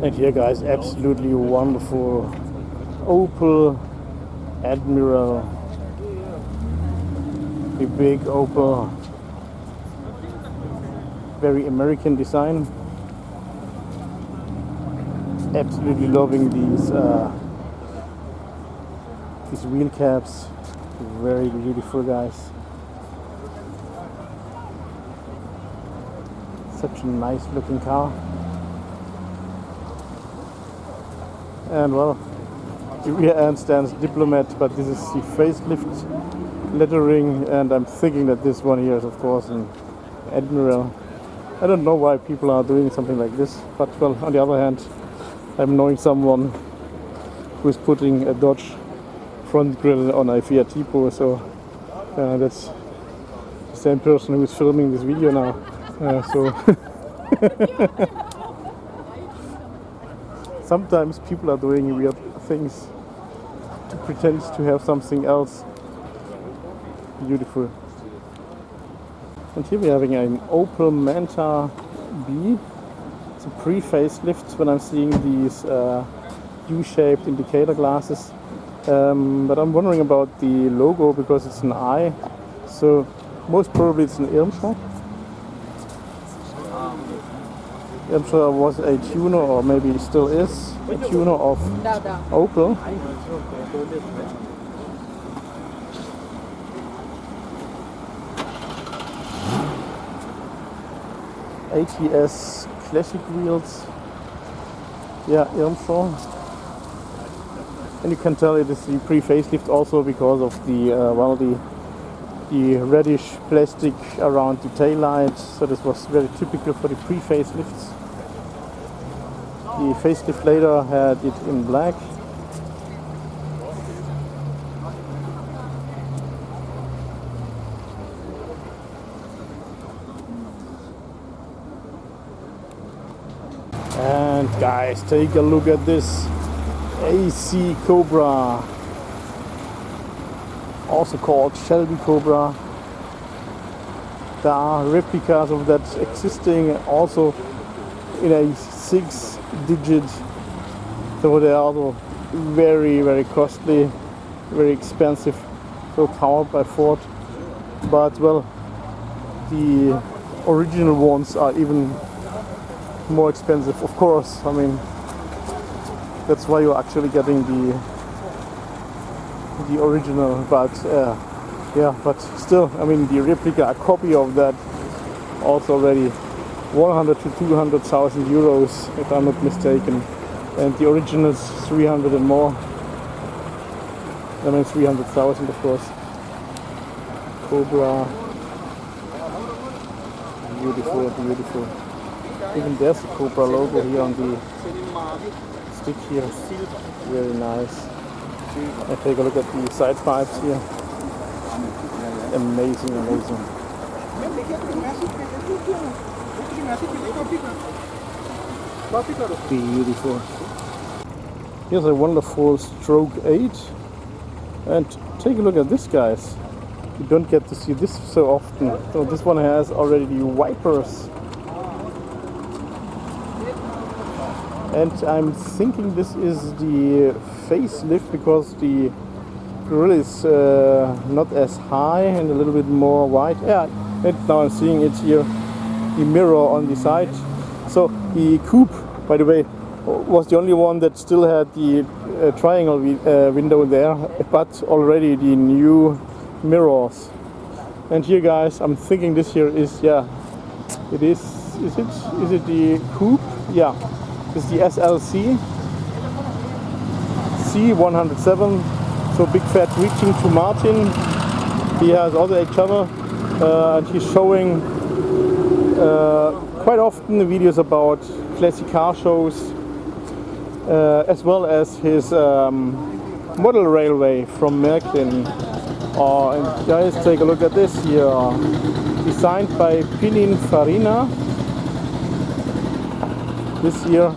And here, guys, absolutely wonderful Opel Admiral, the big Opel, very American design. Absolutely loving these wheel caps, very beautiful, guys. Such a nice looking car. And well, the rear end stands Diplomat, but this is the facelift lettering, and I'm thinking that this one here is of course an Admiral. I don't know why people are doing something like this, but well, on the other hand, I'm knowing someone who is putting a Dodge front grille on a Fiat Tipo, so that's the same person who is filming this video now. Sometimes people are doing weird things to pretend to have something else. Beautiful. And here we're having an Opel Manta B. It's a pre-facelift when I'm seeing these U-shaped indicator glasses. But I'm wondering about the logo because it's an I. So most probably it's an irmscher. Irmscher was a tuner, or maybe still is, a tuner of Opel. ATS classic wheels. Yeah, Irmscher. And you can tell it is the pre-facelift also because of the the reddish plastic around the tail light. So this was very typical for the pre-facelifts. The facelift later had it in black. And guys, take a look at this AC Cobra, also called Shelby Cobra. There are replicas of that existing, also in a 6-digit, so they are also very, very costly, very expensive, so powered by Ford. But well, the original ones are even more expensive, of course. I mean, that's why you're actually getting the original, but yeah, but still, I mean, the replica, a copy of that, also already 100 to 200,000 euros, if I'm not mistaken, and the original is 300 and more. I mean 300,000, of course. Cobra, beautiful, beautiful. Even there's a Cobra logo here on the stick here. Very nice. And take a look at the side pipes here. Amazing, amazing. Beautiful. Here's a wonderful stroke 8. And take a look at this, guys. You don't get to see this so often. So this one has already the wipers. And I'm thinking this is the facelift because the grill is not as high and a little bit more wide. Yeah, and now I'm seeing it here, the mirror on the side. So the Coupe, by the way, was the only one that still had the triangle window there, but already the new mirrors. And here, guys, I'm thinking this here is, yeah, it is it the Coupe? Yeah. This is the SLC C107, so big fat reaching to Martin. He has also a channel and he's showing quite often the videos about classic car shows, as well as his model railway from Märklin. And guys, take a look at this here, designed by Pininfarina. This here,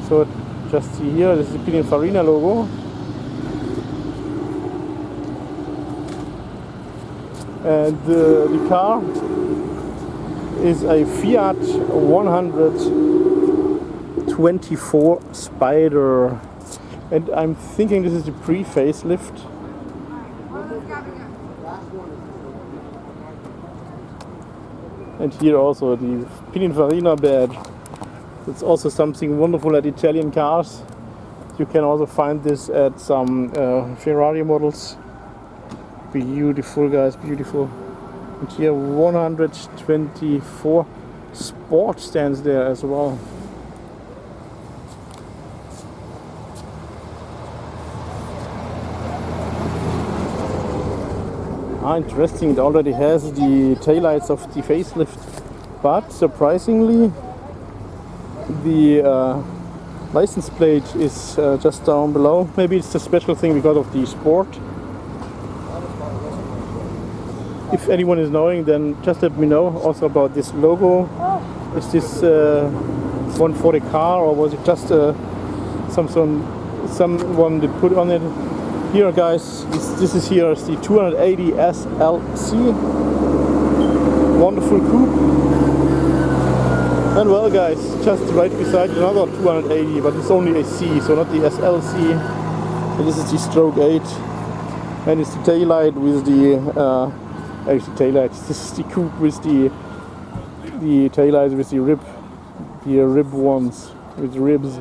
so just see here, this is the Pininfarina logo. And the car is a Fiat 120 24 Spider, and I'm thinking this is the pre-facelift. And here also the Pininfarina badge. It's also something wonderful at Italian cars. You can also find this at some Ferrari models. Beautiful, guys, beautiful. And here 124 sport stands there as well. Interesting, it already has the taillights of the facelift, but surprisingly the license plate is just down below. Maybe it's a special thing because of the sport. If anyone is knowing, then just let me know also about this logo. Is this one for the car, or was it just someone that put on it? Here, guys, this is here is the 280 SLC, wonderful coupe. And well, guys, just right beside another 280, but it's only a C, so not the SLC. And this is the stroke 8, and it's the taillight with the actually taillights. This is the coupe with the taillights with the rib ones with ribs.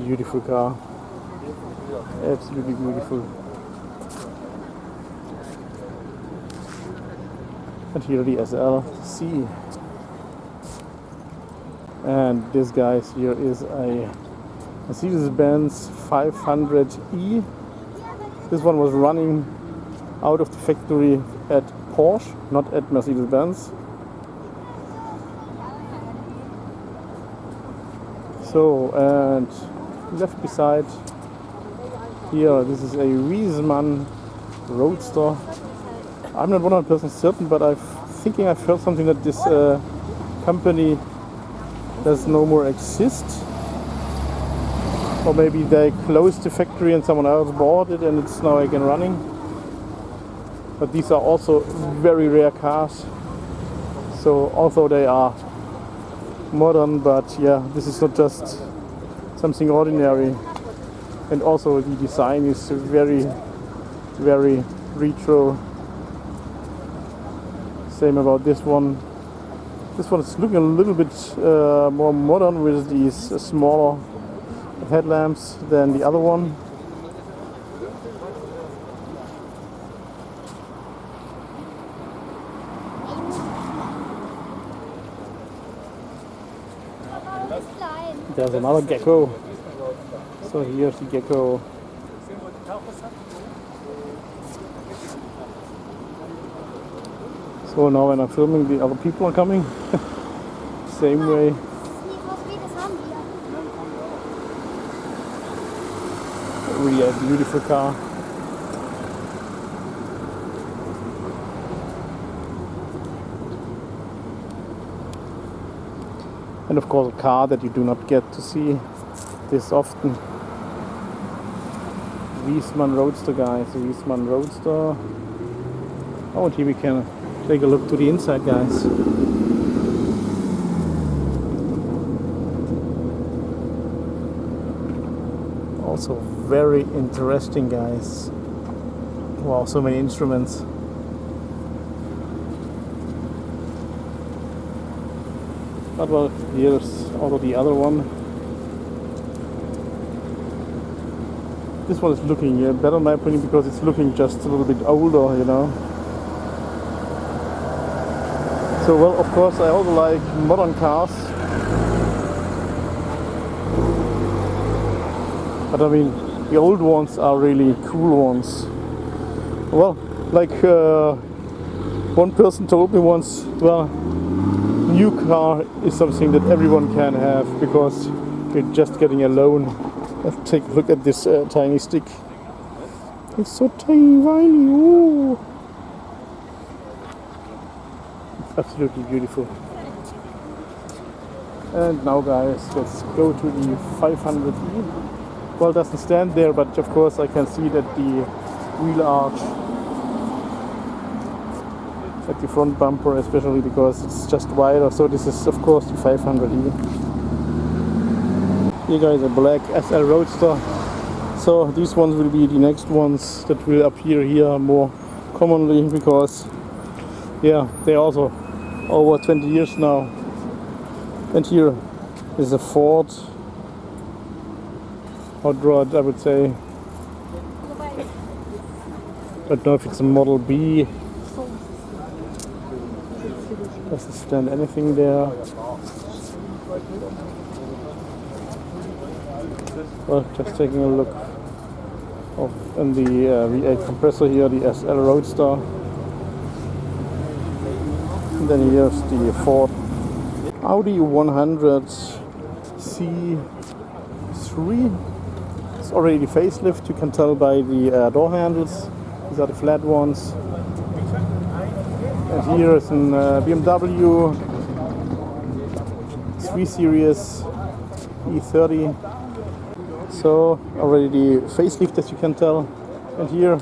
Beautiful car, absolutely beautiful. And here the SLC. And this, guys, here is a Mercedes-Benz 500e. This one was running out of the factory at Porsche, not at Mercedes-Benz. So, and left beside here, this is a Wiesmann Roadster. I'm not 100% certain, but I'm thinking I've heard something that this company does no more exist. Or maybe they closed the factory and someone else bought it and it's now again running. But these are also very rare cars. So although they are modern, but yeah, this is not just something ordinary. And also the design is very, very retro. Same about this one. This one is looking a little bit more modern with these smaller headlamps than the other one. There's another gecko. So here's the gecko. So now when I'm filming, the other people are coming. Same way. Really a beautiful car. And of course a car that you do not get to see this often. Wiesmann Roadster, guys, Wiesmann Roadster. Oh, and here we can take a look to the inside, guys. Also very interesting, guys. Wow, so many instruments. But well, here's also the other one. This one is looking better in my opinion because it's looking just a little bit older, you know. So well, of course I also like modern cars. But I mean, the old ones are really cool ones. Well, like one person told me once, well, new car is something that everyone can have because you're just getting a loan. Let's take a look at this tiny stick. It's so tiny. Ooh. It's absolutely beautiful. And now, guys, let's go to the 500e. Well, it doesn't stand there, but of course I can see that the wheel arch at the front bumper, especially because it's just wider. So this is of course the 500e. Here guys, a black SL Roadster. So these ones will be the next ones that will appear here more commonly, because yeah, they're also over 20 years now. And here is a Ford hot rod, I would say. I don't know if it's a Model B. Doesn't stand anything there. Well, just taking a look in the V8 compressor here, the SL Roadster. And then here's the Ford Audi 100 C3. It's already the facelift, you can tell by the door handles. These are the flat ones. And here is an BMW 3 Series E30. So already the facelift, as you can tell. And here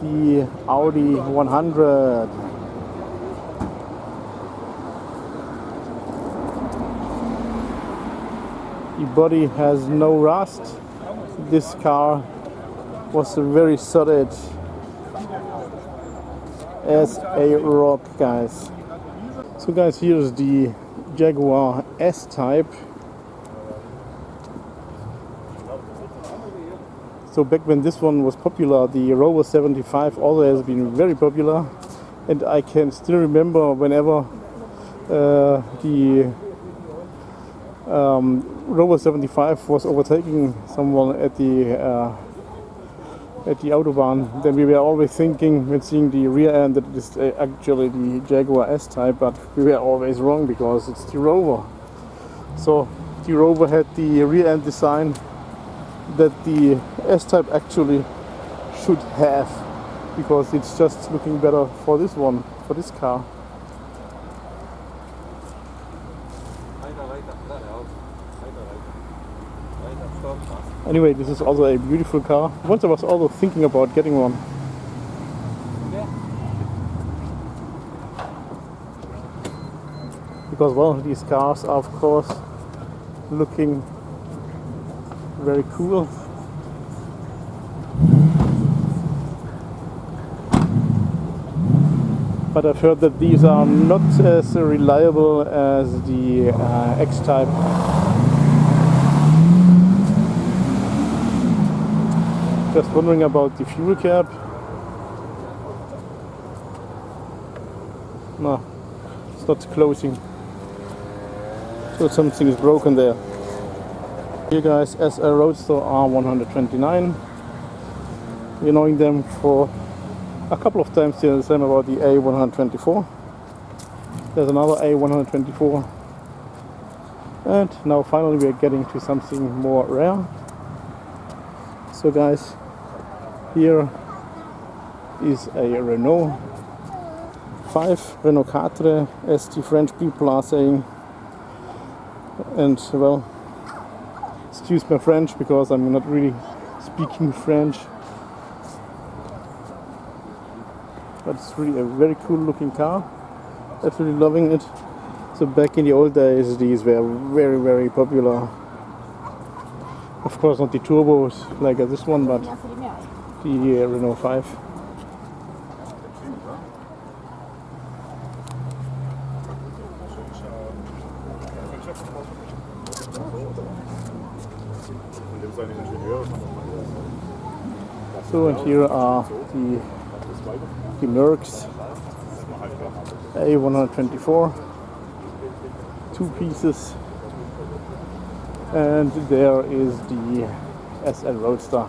the Audi 100. The body has no rust. This car was very solid as a rock, guys. So guys, here's the Jaguar S-Type. So back when this one was popular, the Rover 75 also has been very popular, and I can still remember whenever the Rover 75 was overtaking someone at the Autobahn, then we were always thinking, when seeing the rear end, that it is actually the Jaguar S-Type, but we were always wrong because it's the Rover. So the Rover had the rear end design that the S-Type actually should have, because it's just looking better for this one, for this car. Anyway, this is also a beautiful car. Once I was also thinking about getting one. Because, well, these cars are of course looking very cool. But I've heard that these are not as reliable as the X-Type. Just wondering about the fuel cap. No, it's not closing. So something is broken there. Here guys, SL Roadster R129. We're knowing them for a couple of times here, the same about the A124. There's another A124. And now finally we are getting to something more rare. So guys, here is a Renault 5, Renault 4, as the French people are saying. And well, excuse my French because I'm not really speaking French. But it's really a very cool looking car. Absolutely loving it. So back in the old days, these were very, very popular. Of course not the turbos like this one, but the Renault 5. So and here are the Mercs A124, 2 pieces, and there is the SL Roadster.